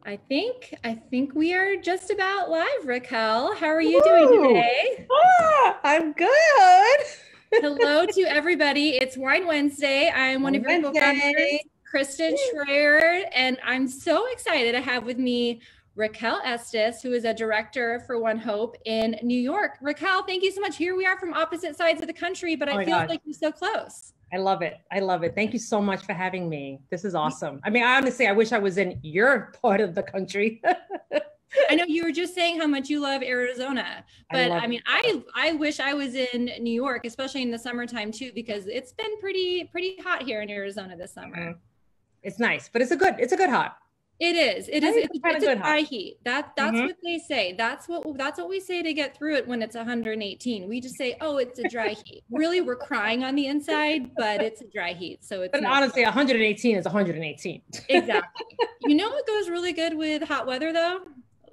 I think we are just about live, Raquel. How are you doing Woo! today? I'm good. Hello to everybody. It's Wine Wednesday. I'm one of On your co-founders, Wednesday. Kristen Shroyer, and I'm so excited to have with me Raquel Estus, who is a director for ONEHOPE in New York. Raquel, thank you so much. Here we are from opposite sides of the country, but Oh it my feels gosh. like you're so close. I love it. I love it. Thank you so much for having me. This is awesome. I mean, honestly, I wish I was in your part of the country. I know you were just saying how much you love Arizona, I but love I it. mean, I wish I was in New York, especially in the summertime too, because it's been pretty hot here in Arizona this summer. Mhm. It's nice, but it's a good hot. It is. It is. Right? It's kind It's of a good dry hot. heat. That's Hmm. what they say. That's what we say to get through it when it's 118. We just say, "Oh, it's a dry heat." Really, we're crying on the inside, but it's a dry heat, so it's But no honestly, problem. 118 is 118. Exactly. You know what goes really good with hot weather though?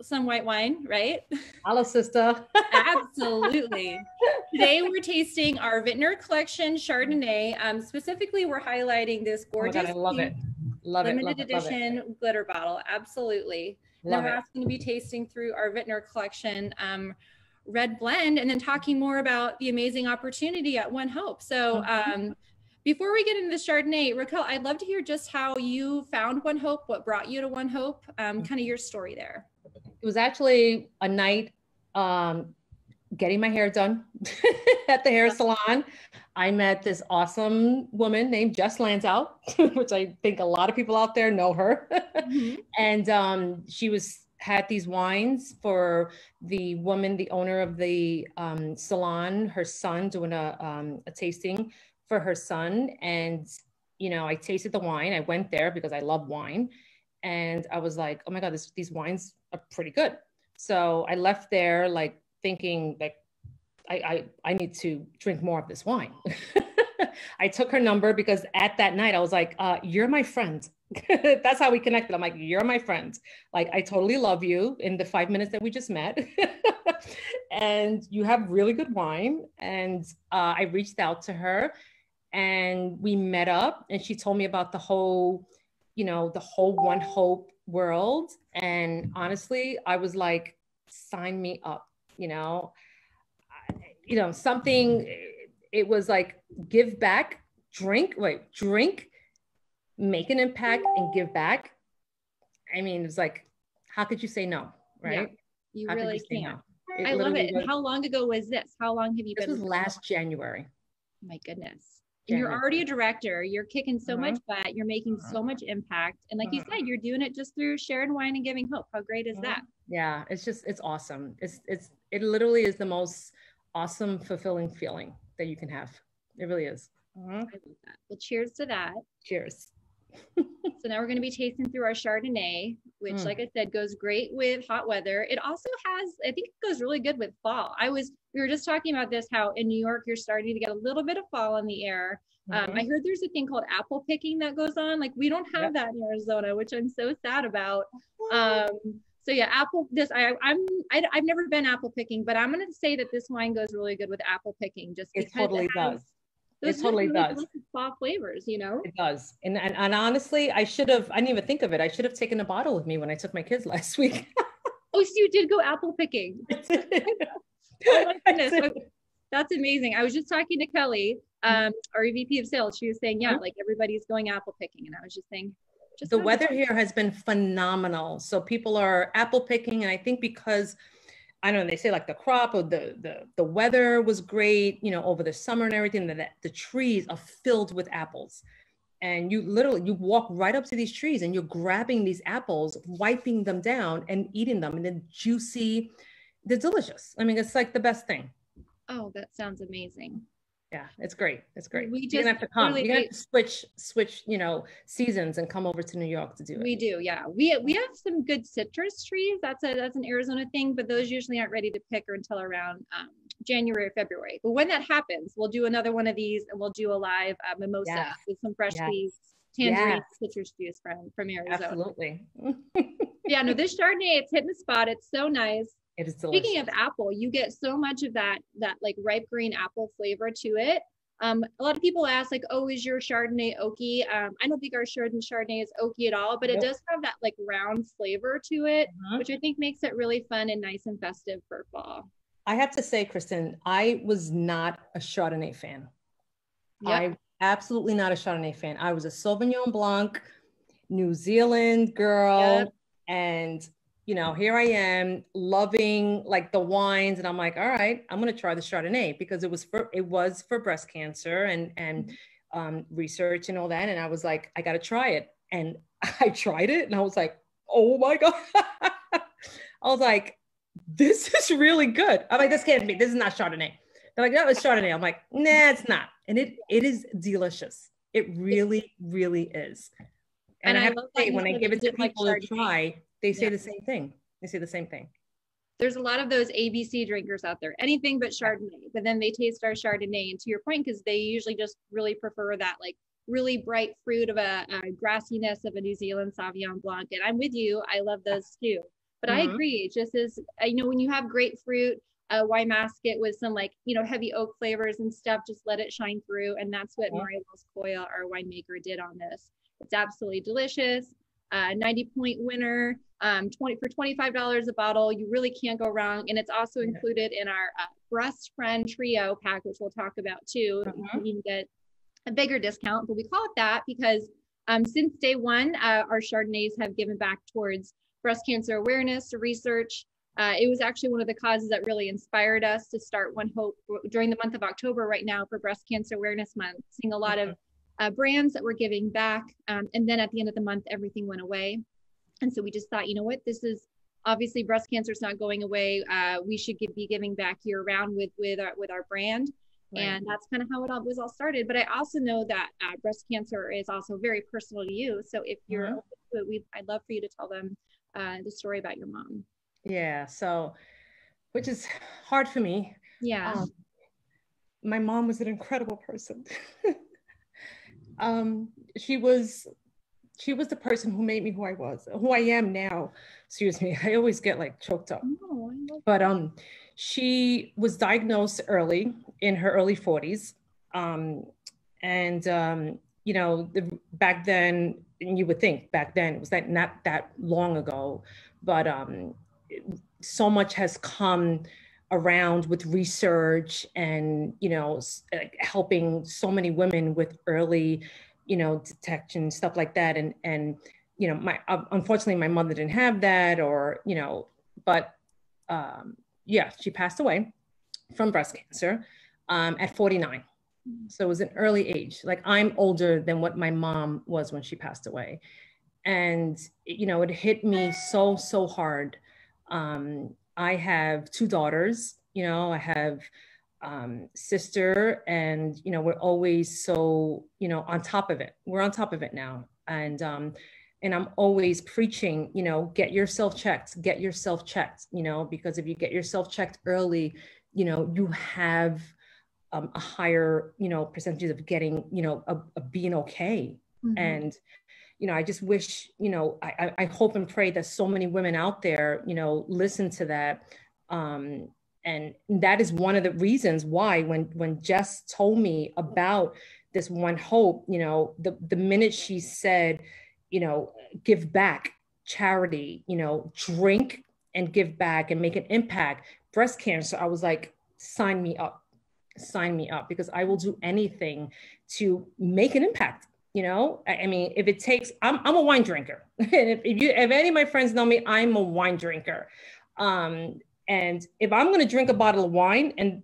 Some white wine, right? Hello, sister. Absolutely. Today we're tasting our Vintner Collection Chardonnay. Specifically, we're highlighting this Oh my God, gorgeous I love pink it. Love it. Love limited it. Love it. edition glitter bottle. Absolutely. And then Love we're it. also going to be tasting through our Vintner Collection red blend and then talking more about the amazing opportunity at ONEHOPE. So Mhm. before we get into the Chardonnay, Raquel, I'd love to hear just how you found ONEHOPE, what brought you to ONEHOPE, kind of your story there. It was actually a night um, getting my hair done at the hair salon. I met this awesome woman named Jess Lanzow, which I think a lot of people out there know her. Mhm. And she was had these wines for the woman, the owner of the salon, her son doing a tasting for her son. And, I tasted the wine. I went there because I love wine. And I was like, oh my God, these wines are pretty good. So I left there like thinking like I need to drink more of this wine. I took her number because at that night I was like, you're my friend. That's how we connected. I'm like, you're my friend. Like, I totally love you in the 5 minutes that we just met. And you have really good wine. And I reached out to her and we met up and she told me about the whole ONEHOPE world. And honestly, I was like, sign me up, you know, something, it was like give back, drink, make an impact and give back. I mean, it's like, how could you say no, Yeah, right? you How could you really say can't. no? It I love literally it. And was, how long ago was this? How long have you this been was with last January. my goodness. And you're already January. a director. You're kicking so much Mhm, butt. You're making so much impact. And like you mhm, said, you're doing it just through sharing wine and giving hope. How great is that? mhm. Yeah, it's awesome. It literally is the most awesome, fulfilling feeling that you can have. It really is. Mhm. I love that. Well, cheers to that. Cheers. So now we're going to be tasting through our Chardonnay, which, like Mm. I said, goes great with hot weather. It also has, I think it goes really good with fall. We were just talking about this, how in New York, you're starting to get a little bit of fall in the air. I Mhm. heard there's a thing called apple picking that goes on. Like we don't have Yep. that in Arizona, which I'm so sad about. Um, so yeah, I've never been apple picking, but I'm going to say that this wine goes really good with apple picking just It because it totally has does. those It just totally really does. delicious fall flavors, you know? It does. And honestly, I didn't even think of it. I should have taken a bottle with me when I took my kids last week. Oh, so you did go apple picking. I did. Oh my I goodness. did. Okay. That's amazing. I was just talking to Kelly, our VP of sales. She was saying, yeah, Mhm. like everybody's going apple picking. And I was just saying, just The have it. weather here has been phenomenal. So people are apple picking, and I think because I don't know, they say like the crop or the weather was great, over the summer and everything, that the trees are filled with apples. And you walk right up to these trees and you're grabbing these apples, wiping them down and eating them, and then juicy. They're delicious. I mean, it's like the best thing. Oh, that sounds amazing. Yeah, it's great. It's great. We You're just gonna have to come. You're gonna have literally to switch, seasons and come over to New York to do it. we do, yeah. We have some good citrus trees. That's an Arizona thing, but those usually aren't ready to pick or until around January or February. But when that happens, we'll do another one of these and we'll do a live mimosa Yes, with some yes, freshly tangerine yes, citrus juice from Arizona. absolutely. Yeah, no, this Chardonnay, it's hitting the spot. It's so nice. It is Speaking of delicious. apple, you get so much of that like ripe green apple flavor to it. A lot of people ask like, oh, is your Chardonnay oaky? I don't think our Chardonnay is oaky at all, but it does have that like round flavor to it, which I think makes it really fun and nice and festive for fall. I have to say, Kristen, I was not a Chardonnay fan. Yep. I absolutely not a Chardonnay fan. I was a Sauvignon Blanc, New Zealand girl. Yep. And, you know, here I am loving like the wines. And I'm like, all right, I'm going to try the Chardonnay because it was for breast cancer and research and all that. And I was like, I got to try it. And I tried it and I was like, oh my God. I was like, this is really good. I'm like, this can't be, this is not Chardonnay. They're like, no, it's Chardonnay. I'm like, nah, it's not. And it is delicious. It really, really is. And I have to say, when I give it to people to try, they say the same thing. They say the same thing. There's a lot of those ABC drinkers out there, anything but Chardonnay, but then they taste our Chardonnay. And to your point, because they usually just really prefer that like really bright fruit of a grassiness of a New Zealand Sauvignon Blanc. And I'm with you. I love those too. But I agree, just as, you know, when you have grapefruit, wine mask it with some like, you know, heavy oak flavors and stuff, just let it shine through. And that's what Maria Wells Coyle, our winemaker, did on this. It's absolutely delicious. 90-point winner, for $25 a bottle. You really can't go wrong. And it's also included in our Breast Friend Trio pack, which we'll talk about too. You can get a bigger discount, but we call it that because since day one, our Chardonnays have given back towards breast cancer awareness, research. It was actually one of the causes that really inspired us to start ONEHOPE during the month of October right now for Breast Cancer Awareness Month, seeing a lot of brands that were giving back. And then at the end of the month, everything went away. And so we just thought, you know what, this is obviously breast cancer is not going away. We should be giving back year round with our brand. Right. And that's kind of how it all was all started. But I also know that breast cancer is also very personal to you. So if you're open to it, I'd love for you to tell them the story about your mom. Yeah. So, which is hard for me. Yeah. My mom was an incredible person. She was the person who made me who I am now. Excuse me. I always get like choked up. But she was diagnosed early in her early 40s. You know, back then, and you would think back then it was not that long ago, but so much has come around with research and, you know, helping so many women with early, you know, detection, stuff like that. And, you know, unfortunately, my mother didn't have that, or, you know, but yeah, she passed away from breast cancer at 49. So it was an early age. Like, I'm older than what my mom was when she passed away. And, you know, it hit me so hard. I have 2 daughters, you know, I have sister, and, you know, we're always so, you know, on top of it. We're on top of it now. And I'm always preaching, you know, get yourself checked, you know, because if you get yourself checked early, you know, you have a higher, you know, percentage of getting, you know, a being okay. And, you know, I just wish, you know, I hope and pray that so many women out there, you know, listen to that. And that is one of the reasons why when Jess told me about this ONEHOPE, you know, the minute she said, you know, give back, charity, you know, drink and give back and make an impact, breast cancer, I was like, sign me up, because I will do anything to make an impact. You know, I mean, if it takes, I'm a wine drinker. And if any of my friends know me, I'm a wine drinker. And if I'm going to drink a bottle of wine and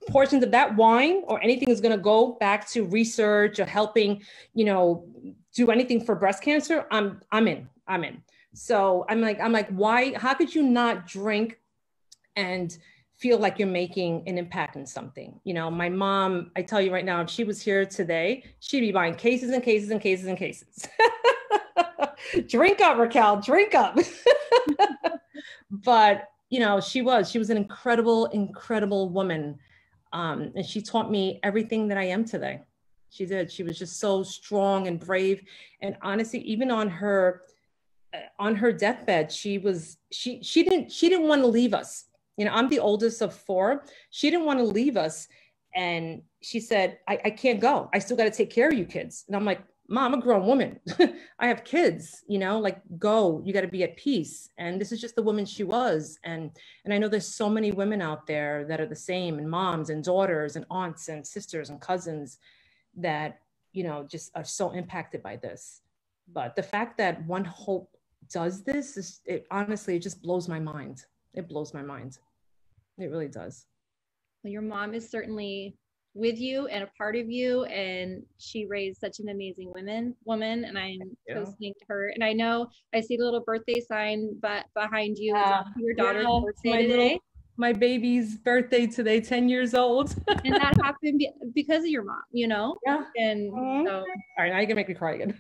portions of that wine or anything is going to go back to research or helping, you know, do anything for breast cancer, I'm in. So I'm like, why, how could you not drink and feel like you're making an impact in something? You know, my mom, I tell you right now, if she was here today, she'd be buying cases and cases and cases and cases. Drink up, Raquel, drink up. But, you know, she was an incredible woman. And she taught me everything that I am today. She did. She was just so strong and brave. And honestly, even on her deathbed, she didn't want to leave us. You know, I'm the oldest of 4. She didn't want to leave us. And she said, I can't go. I still got to take care of you kids. And I'm like, Mom, I'm a grown woman. I have kids, you know, like, go, you got to be at peace. And this is just the woman she was. And I know there's so many women out there that are the same, and moms and daughters and aunts and sisters and cousins that, you know, just are so impacted by this. But the fact that One Hope does this is, it honestly, it just blows my mind. It blows my mind. It really does. Well, your mom is certainly with you and a part of you, and she raised such an amazing woman, and I'm so thankful to her. And I know I see the little birthday sign but behind you. It's your daughter's birthday today. My baby's birthday today, 10 years old. And that happened because of your mom, you know? Yeah. And so, all right, now you can make me cry again.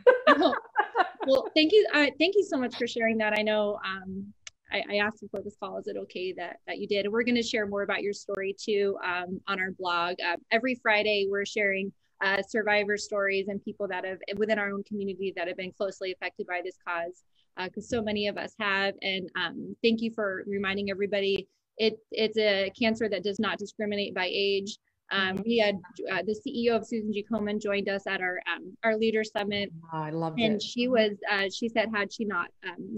well, thank you. Thank you so much for sharing that. I know I asked before this call, is it okay that you did? And we're going to share more about your story too on our blog. Every Friday, we're sharing survivor stories and people that have within our own community that have been closely affected by this cause, because so many of us have. And thank you for reminding everybody, it's a cancer that does not discriminate by age. We had the CEO of Susan G. Komen joined us at our Leader Summit. Oh, I loved it. And she was, she said, had she not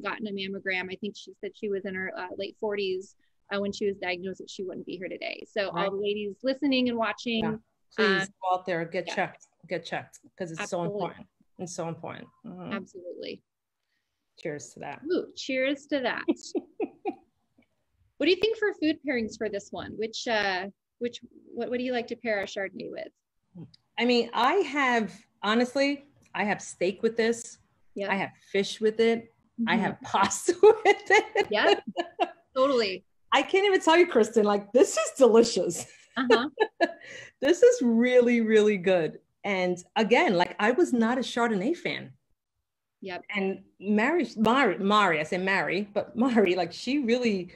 gotten a mammogram, I think she said she was in her late 40s when she was diagnosed, that she wouldn't be here today. So all the ladies listening and watching, please go out there, get checked, because it's so important. It's so important. Absolutely. Cheers to that. Ooh, cheers to that. What do you think for food pairings for this one? What do you like to pair a Chardonnay with? I mean, honestly, I have steak with this. Yeah. I have fish with it. I have pasta with it. Yeah, totally. I can't even tell you, Kristen, like, this is delicious. This is really, really good. And again, like, I was not a Chardonnay fan. Yep. And Mari, I say Mari, but Mari, like, she really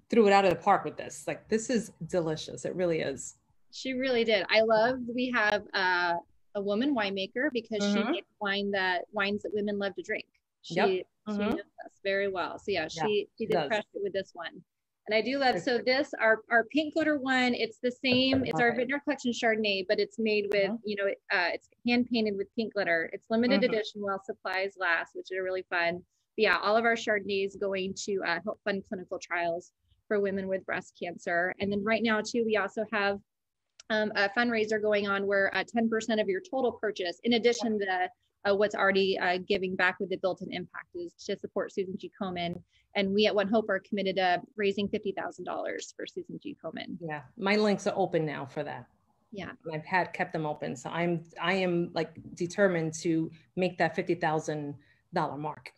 threw it out of the park with this. Like, this is delicious. It really is. She really did. I love, we have a woman winemaker, because she makes wines that women love to drink. She knows us very well. So yeah, she did crush it with this one. And I do love, so this, our pink glitter one, it's the same, it's our Vintner Collection Chardonnay, but it's made with, you know, it's hand painted with pink glitter. It's limited edition while supplies last, which are really fun. But yeah, all of our Chardonnays going to help fund clinical trials for women with breast cancer. And then right now too, we also have a fundraiser going on where 10% of your total purchase, in addition to what's already giving back with the built-in impact, is to support Susan G. Komen. And we at One Hope are committed to raising $50,000 for Susan G. Komen. Yeah, my links are open now for that. Yeah, I've kept them open. So I am like determined to make that $50,000 mark.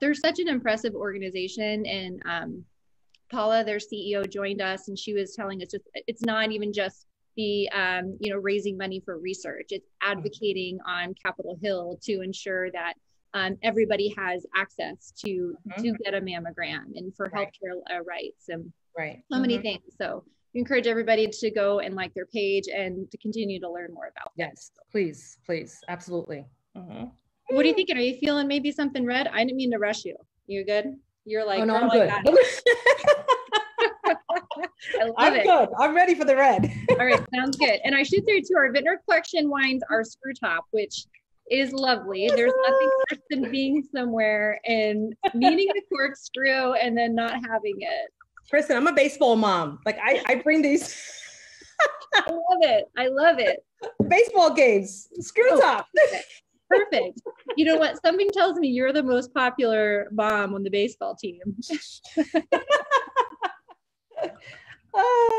They're such an impressive organization, and Paula, their CEO, joined us, and she was telling us it's not even just the you know, raising money for research. It's advocating on Capitol Hill to ensure that everybody has access to get a mammogram, and for healthcare rights, and so many things. So we encourage everybody to go and like their page and to continue to learn more about them. Yes, please, absolutely. What are you thinking? Are you feeling maybe something red? I didn't mean to rush you. You're good? You're like, oh, no, I'm good. I'm good. I'm ready for the red. All right, sounds good. And I should say too, our Vintner Collection wines are screw top, which is lovely. There's nothing worse than being somewhere and needing the corkscrew and then not having it. Kristen, I'm a baseball mom. Like, I bring these. I love it. Baseball games, screw top. Perfect. You know what? Something tells me you're the most popular mom on the baseball team.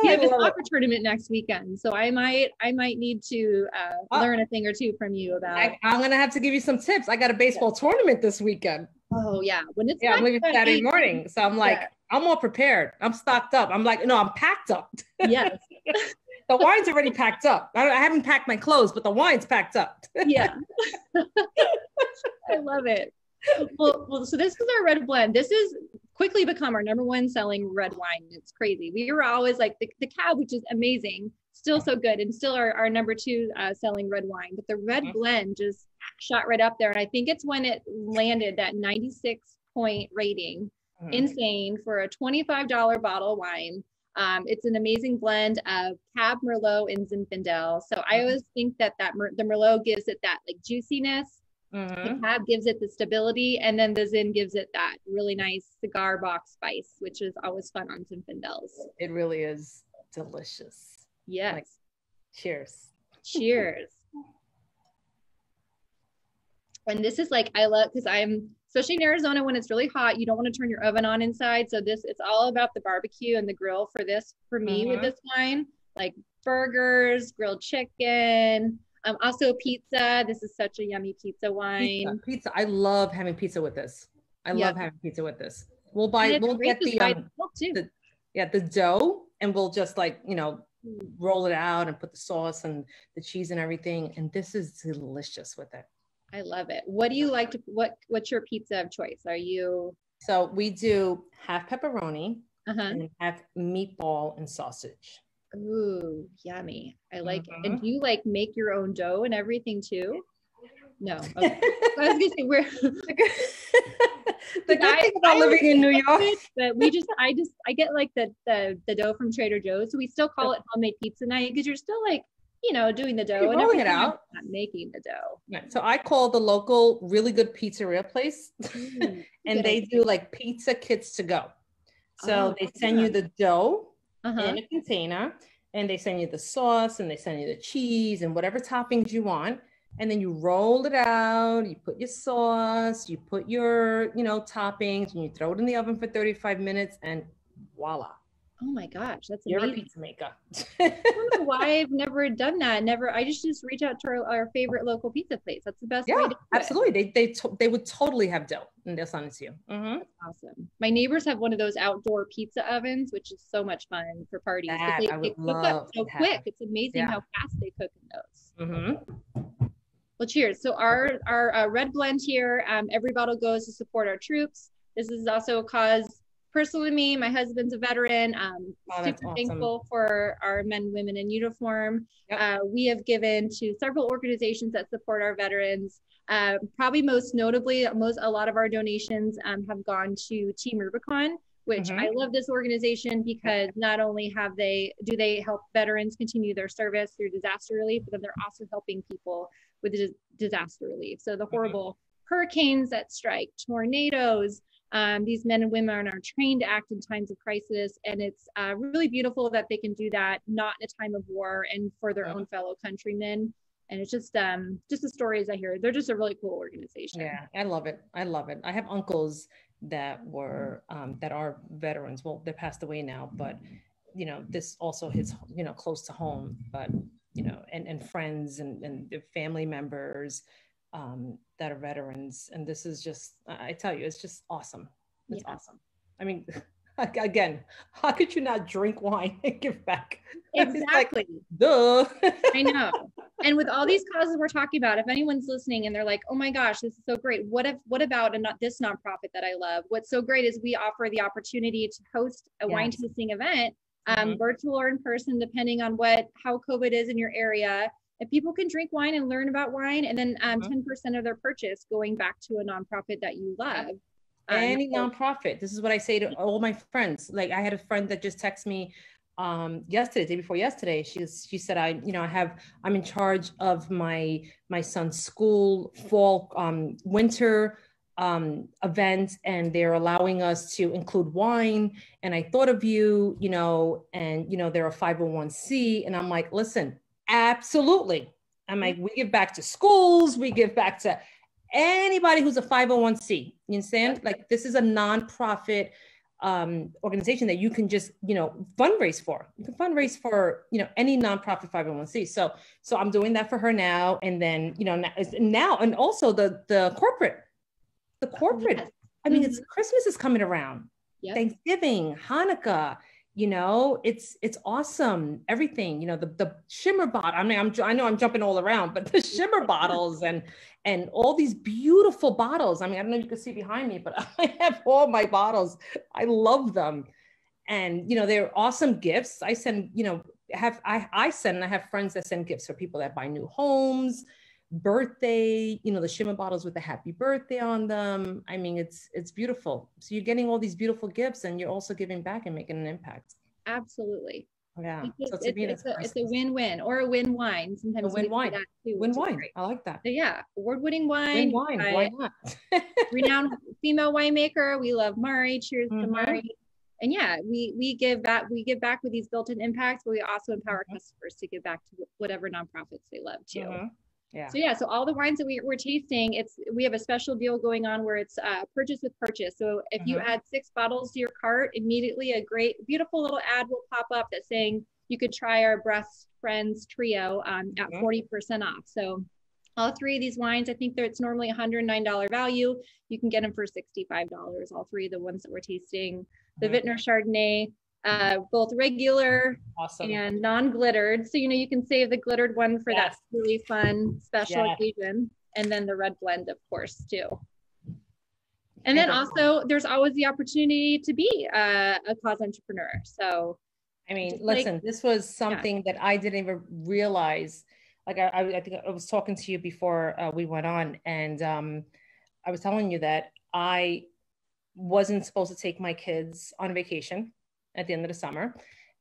We have a soccer tournament next weekend, so I might need to learn a thing or two from you about. I'm gonna have to give you some tips. I got a baseball tournament this weekend. Oh yeah, when it's I'm leaving Saturday morning, so I'm like, I'm all prepared. I'm stocked up. I'm like, no, I'm packed up. Yes. The wine's already packed up. I haven't packed my clothes, but the wine's packed up. Yeah. I love it. Well, so this is our red blend. This is quickly become our #1 selling red wine. It's crazy. We were always like the Cab, which is amazing, still so good, and still our #2 selling red wine. But the red blend just shot right up there. And I think it's when it landed that 96-point rating. Insane for a $25 bottle of wine. It's an amazing blend of Cab, Merlot, and Zinfandel. So I always think that the Merlot gives it that like juiciness. The Cab gives it the stability, and then the Zin gives it that really nice cigar box spice, which is always fun on Zinfandels. It really is delicious. Yes. Like, cheers. Cheers. And this is like, I love, because I'm, especially in Arizona when it's really hot, you don't want to turn your oven on inside. So this, it's all about the barbecue and the grill for this, for me with this wine, like burgers, grilled chicken, also pizza. This is such a yummy pizza wine. Pizza. I love having pizza with this. I love having pizza with this. We'll get the dough, and we'll just like, you know, roll it out and put the sauce and the cheese and everything. And this is delicious with it. I love it. What do you like to, what's your pizza of choice? Are you? So we do half pepperoni and half meatball and sausage. Ooh, yummy. I like it. And do you like make your own dough and everything too? No. Okay. I was gonna say we're the good thing about living in New York. But I get like the dough from Trader Joe's. So we still call it homemade pizza night because you're still like, you know, doing the dough and rolling it out, not making the dough. Yeah. So I call the local really good pizzeria place, and they do like pizza kits to go. So they send you the dough in a container, and they send you the sauce, and they send you the cheese and whatever toppings you want. And then you roll it out, you put your sauce, you put your, you know, toppings, and you throw it in the oven for 35 minutes, and voila. Oh my gosh, that's amazing. You're a pizza maker. I don't know why I've never done that. I just reach out to our favorite local pizza place. That's the best way to do absolutely. They would totally have dough, and they'll send it to you. That's awesome. My neighbors have one of those outdoor pizza ovens, which is so much fun for parties. They cook up so quick. It's amazing how fast they cook in those. Well, cheers. So our red blend here, every bottle goes to support our troops. This is also a cause personally me. My husband's a veteran. Super thankful for our men and women in uniform. We have given to several organizations that support our veterans. Probably most notably, a lot of our donations have gone to Team Rubicon, which I love this organization because not only do they help veterans continue their service through disaster relief, but then they're also helping people with disaster relief. So the horrible hurricanes that strike, tornadoes, these men and women are trained to act in times of crisis, and it's really beautiful that they can do that not in a time of war and for their own fellow countrymen. And it's just the stories I hear. They're just a really cool organization. Yeah, I love it. I love it. I have uncles that were that are veterans. Well, they passed away now, but you know, this also hits, you know, close to home. But you know, and friends and their family members that are veterans. And this is just, I tell you, it's just awesome. It's awesome. I mean, again, how could you not drink wine and give back? Exactly. Like, duh. I know. And with all these causes we're talking about, if anyone's listening and they're like, oh my gosh, this is so great. What about this nonprofit that I love? What's so great is we offer the opportunity to host a wine tasting event, virtual or in person, depending on how COVID is in your area. If people can drink wine and learn about wine, and then 10% of their purchase going back to a nonprofit that you love. Any nonprofit. This is what I say to all my friends. Like I had a friend that just texted me day before yesterday. She said, I'm in charge of my son's school fall winter event, and they're allowing us to include wine. And I thought of you, you know, and you know, they're a 501c. And I'm like, listen, absolutely. I'm like, we give back to schools, we give back to anybody who's a 501c. You understand? Like this is a nonprofit organization that you can just, you know, fundraise for. You can fundraise for, you know, any nonprofit 501c. So I'm doing that for her now. And then, you know, now and also the corporate. I mean, it's Christmas is coming around. Thanksgiving, Hanukkah. You know, it's awesome. Everything, you know, the shimmer bottle. I mean, I know I'm jumping all around, but the shimmer bottles and all these beautiful bottles. I mean, I don't know if you can see behind me, but I have all my bottles. I love them. And, you know, they're awesome gifts. I send, you know, I have friends that send gifts for people that buy new homes, birthday, you know, the shimmer bottles with the happy birthday on them. I mean, it's beautiful. So you're getting all these beautiful gifts, and you're also giving back and making an impact. Absolutely. Yeah. It's, So to me, that's it's a priceless. win-win or a win wine. A Sometimes win we say wine. that too, Win which is wine. great. I like that. So yeah, award-winning Win wine wine. by Why not? renowned female winemaker. We love Mari. Cheers to Mm-hmm. Mari. And yeah, we give back with these built-in impacts, but we also empower customers to give back to whatever nonprofits they love too. Mm-hmm. Yeah. So yeah, so all the wines that we're tasting, we have a special deal going on where it's purchase with purchase. So if you add 6 bottles to your cart, immediately a great, beautiful little ad will pop up that's saying you could try our Breast Friends Trio at 40% off. So all 3 of these wines, I think it's normally $109 value. You can get them for $65. All 3 of the ones that we're tasting. The Vintner Chardonnay, both regular and non-glittered. So, you can save the glittered one for that really fun special occasion. And then the red blend, of course, too. And then also there's always the opportunity to be a cause entrepreneur. So, I mean, listen, this was something that I didn't even realize. Like I think I was talking to you before we went on, and I was telling you that I wasn't supposed to take my kids on vacation at the end of the summer.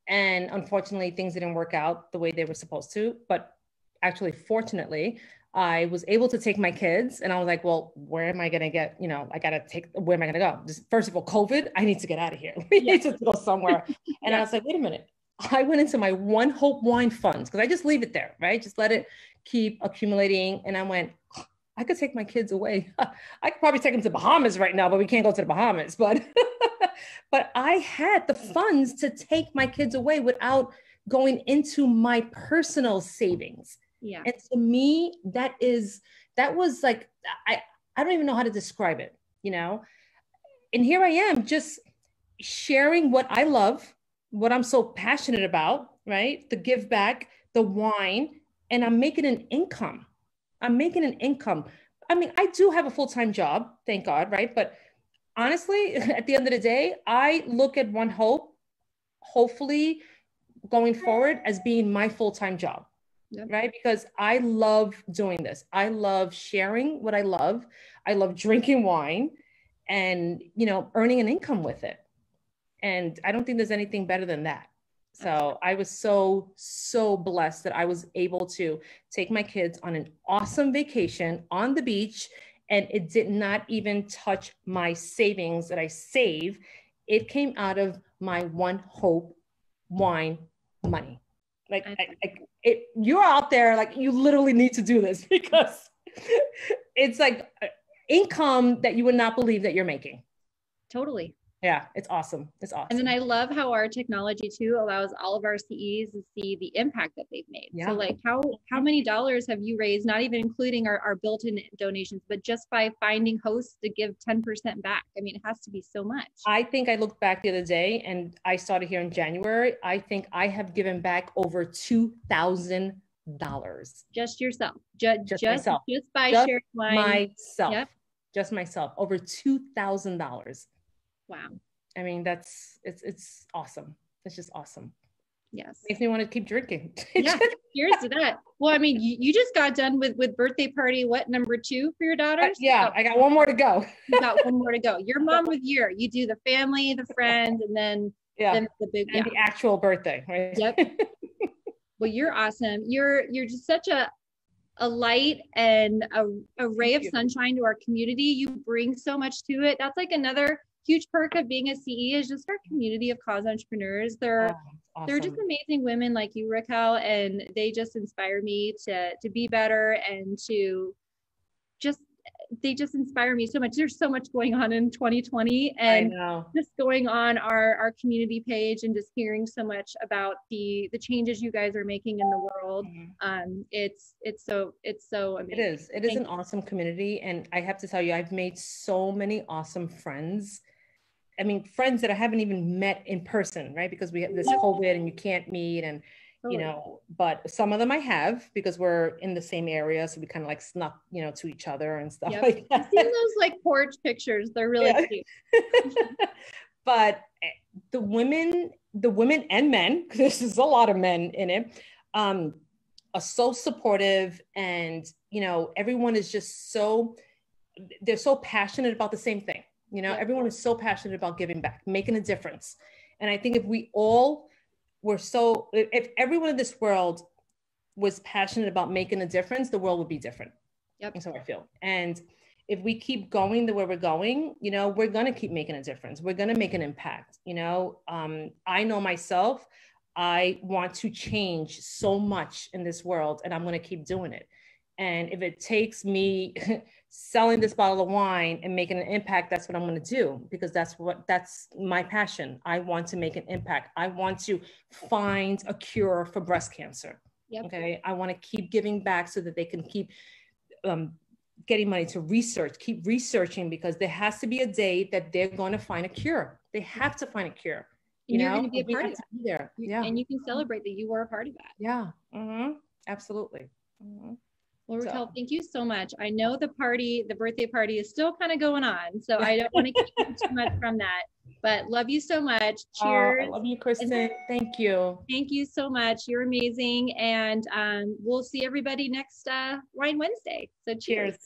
And unfortunately, things didn't work out the way they were supposed to. But actually, fortunately, I was able to take my kids, and I was like, well, where am I going to get, where am I going to go? Just, first of all, COVID, I need to get out of here. We need to go somewhere. And I was like, wait a minute. I went into my ONEHOPE wine funds because I just leave it there, right? Just let it keep accumulating. And I went, I could take my kids away. I could probably take them to Bahamas right now, but we can't go to the Bahamas. But but I had the funds to take my kids away without going into my personal savings. Yeah. And to me, that was like, I don't even know how to describe it, And here I am just sharing what I love, what I'm so passionate about, right? The give back, the wine, and I'm making an income. I mean, I do have a full-time job, thank God, right? But honestly, at the end of the day, I look at ONEHOPE, hopefully going forward, as being my full-time job, right? Because I love doing this. I love sharing what I love. I love drinking wine and, earning an income with it. And I don't think there's anything better than that. So I was so, so blessed that I was able to take my kids on an awesome vacation on the beach, and it did not even touch my savings that I save. It came out of my ONEHOPE wine money. You're out there, like, you literally need to do this because it's like income that you would not believe that you're making. Totally. Yeah, it's awesome. It's awesome. And then I love how our technology too allows all of our CEs to see the impact that they've made. Yeah. So like how many dollars have you raised, not even including our built-in donations, but just by finding hosts to give 10% back? I mean, it has to be so much. I think I looked back the other day, and I started here in January. I think I have given back over $2,000. Just yourself. Just myself. Just by sharing wine. Myself. Yep. Just myself. Over $2,000. Wow. I mean, it's awesome. It's just awesome. Yes. Makes me want to keep drinking. Yeah. Cheers to that. Well, I mean, you just got done with birthday party, number 2 for your daughters? Yeah. I got one more to go. You got one more to go. Your mom with year. You do the family, the friends, and then the big, and the actual birthday, right? Yep. Well, you're awesome. You're just such a light and a ray of sunshine to our community. You bring so much to it. That's like another huge perk of being a CE is just our community of cause entrepreneurs. They're just amazing women like you, Raquel, and they just inspire me to be better and they just inspire me so much. There's so much going on in 2020 and just going on our community page and just hearing so much about the changes you guys are making in the world. It's so amazing. It is an awesome community. And I have to tell you, I've made so many awesome friends. I mean, friends that I haven't even met in person, right? Because we have this COVID and you can't meet and, but some of them I have because we're in the same area. So we kind of like snuck, to each other and stuff like that. I've seen those like porch pictures. They're really cute. But the women and men, because there's a lot of men in it, are so supportive and, everyone is just they're so passionate about the same thing. Everyone is so passionate about giving back, making a difference. And I think if we all if everyone in this world was passionate about making a difference, the world would be different. Yep. That's how I feel. And if we keep going the way we're going, you know, we're going to keep making a difference. We're going to make an impact. You know, I know myself, I want to change so much in this world, and I'm going to keep doing it. And if it takes me selling this bottle of wine and making an impact, that's what I'm going to do, because that's my passion. I want to make an impact. I want to find a cure for breast cancer. Yep. Okay. I want to keep giving back so that they can keep getting money to research, keep researching, because there has to be a day that they're going to find a cure. They have to find a cure. And you're going to be a part of that. There. Yeah. And you can celebrate that you were a part of that. Yeah. Mm-hmm. Absolutely. Mm-hmm. Well, Raquel, thank you so much. I know the birthday party is still kind of going on, so I don't want to keep you too much from that, but love you so much. Cheers. I love you, Kristen. Thank you. Thank you so much. You're amazing. And we'll see everybody next Wine Wednesday. So cheers.